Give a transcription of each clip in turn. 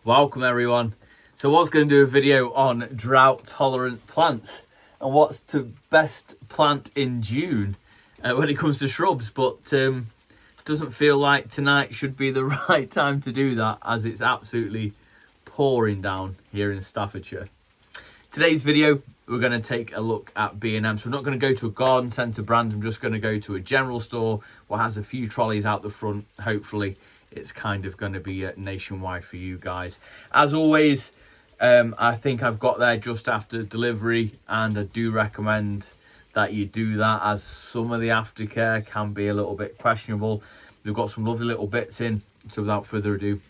Welcome everyone. So I was going to do a video on drought tolerant plants and what's the best plant in June when it comes to shrubs, but doesn't feel like tonight should be the right time to do that as it's absolutely pouring down here in Staffordshire. Today's video we're going to take a look at B&M. So we're not going to go to a garden centre brand, I'm just going to go to a general store what has a few trolleys out the front. Hopefully it's kind of going to be nationwide for you guys. As always, I think I've got there just after delivery, and I do recommend that you do that as some of the aftercare can be a little bit questionable. We've got some lovely little bits in, so without further ado,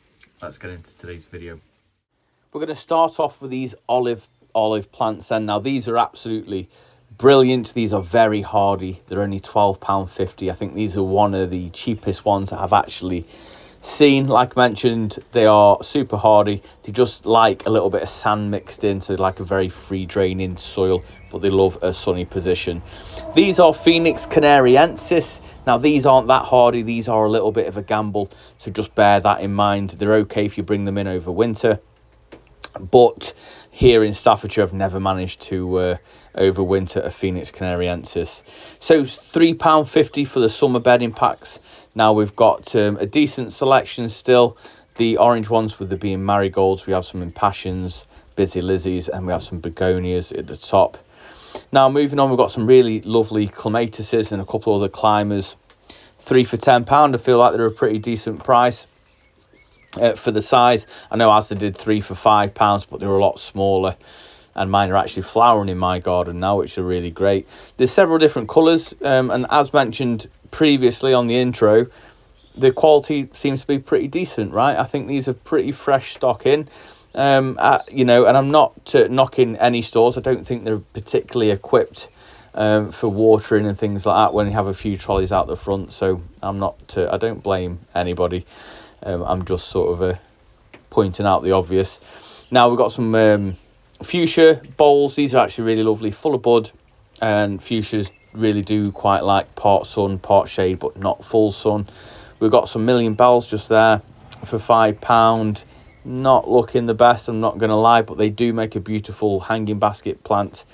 let's get into today's video. We're going to start off with these olive plants, and now these are absolutely brilliant. These are very hardy. They're only £12.50. I think these are one of the cheapest ones that I've actually seen. Like mentioned, they are super hardy. They just like a little bit of sand mixed in, so like a very free draining soil, but they love a sunny position. These are Phoenix Canariensis. Now these aren't that hardy, these are a little bit of a gamble, so just bear that in mind. They're okay if you bring them in over winter, but here in Staffordshire I've never managed to overwinter a Phoenix Canariensis. So £3.50 for the summer bedding packs. Now we've got a decent selection still. The orange ones with the being marigolds, we have some impassions, busy lizzies, and we have some begonias at the top. Now moving on, we've got some really lovely clematises and a couple of other climbers. 3 for £10. I feel like they're a pretty decent price for the size. I know Asda did 3 for £5, but they're a lot smaller, and mine are actually flowering in my garden now, which are really great. There's several different colours, and as mentioned previously on the intro, the quality seems to be pretty decent, right? I think these are pretty fresh stock in, you know, and I'm not knocking any stores. I don't think they're particularly equipped for watering and things like that when you have a few trolleys out the front, so I'm not I don't blame anybody. I'm just sort of pointing out the obvious. Now we've got some fuchsia bowls. These are actually really lovely, full of bud, and fuchsias really do quite like part sun, part shade, but not full sun. We've got some million bells just there for £5. Not looking the best, I'm not going to lie, but they do make a beautiful hanging basket plant.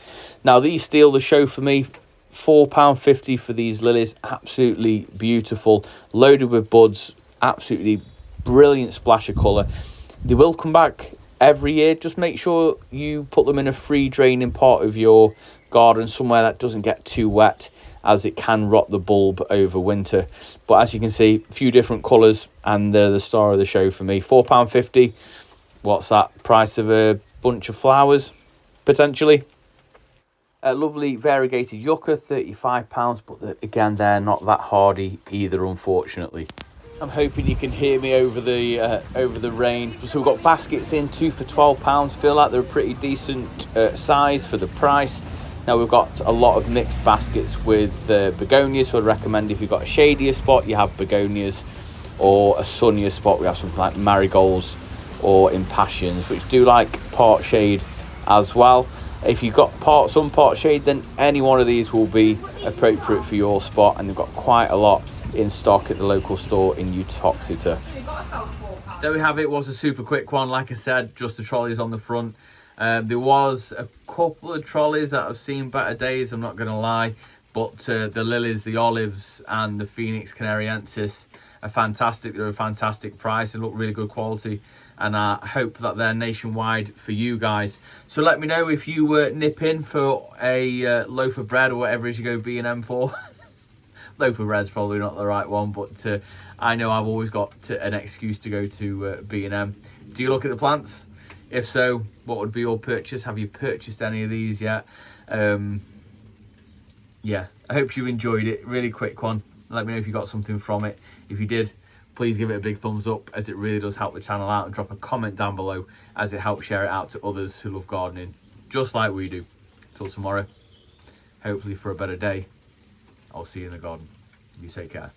Now these steal the show for me. £4.50 for these lilies. Absolutely beautiful, loaded with buds, absolutely brilliant splash of colour. They will come back every year. Just make sure you put them in a free draining part of your garden, somewhere that doesn't get too wet, as it can rot the bulb over winter. But as you can see, a few different colours, and they're the star of the show for me. £4.50. What's that? Price of a bunch of flowers, potentially. A lovely variegated yucca, £35, but again, they're not that hardy either, unfortunately. I'm hoping you can hear me over the rain. So we've got baskets in, 2 for £12. Feel like they're a pretty decent size for the price. Now we've got a lot of mixed baskets with begonias, so I'd recommend if you've got a shadier spot, you have begonias, or a sunnier spot, we have something like marigolds or impassions, which do like part shade as well. If you've got part sun, part shade, then any one of these will be appropriate for your spot, and they've got quite a lot in stock at the local store in Uttoxeter. There we have it. Was a super quick one. Like I said, just the trolleys on the front. There was a couple of trolleys that I've seen better days, I'm not going to lie, but the lilies, the olives, and the Phoenix Canariensis are fantastic. They're a fantastic price and look really good quality, and I hope that they're nationwide for you guys. So let me know if you nip in for a loaf of bread or whatever it is you go B&M for. Loaf of bread's probably not the right one, but I know I've always got an excuse to go to B&M. Do you look at the plants? If so, what would be your purchase? Have you purchased any of these yet? Yeah, I hope you enjoyed it. Really quick one. Let me know if you got something from it. If you did, please give it a big thumbs up, as it really does help the channel out, and drop a comment down below, as it helps share it out to others who love gardening just like we do. Till tomorrow, hopefully for a better day. I'll see you in the garden. You take care.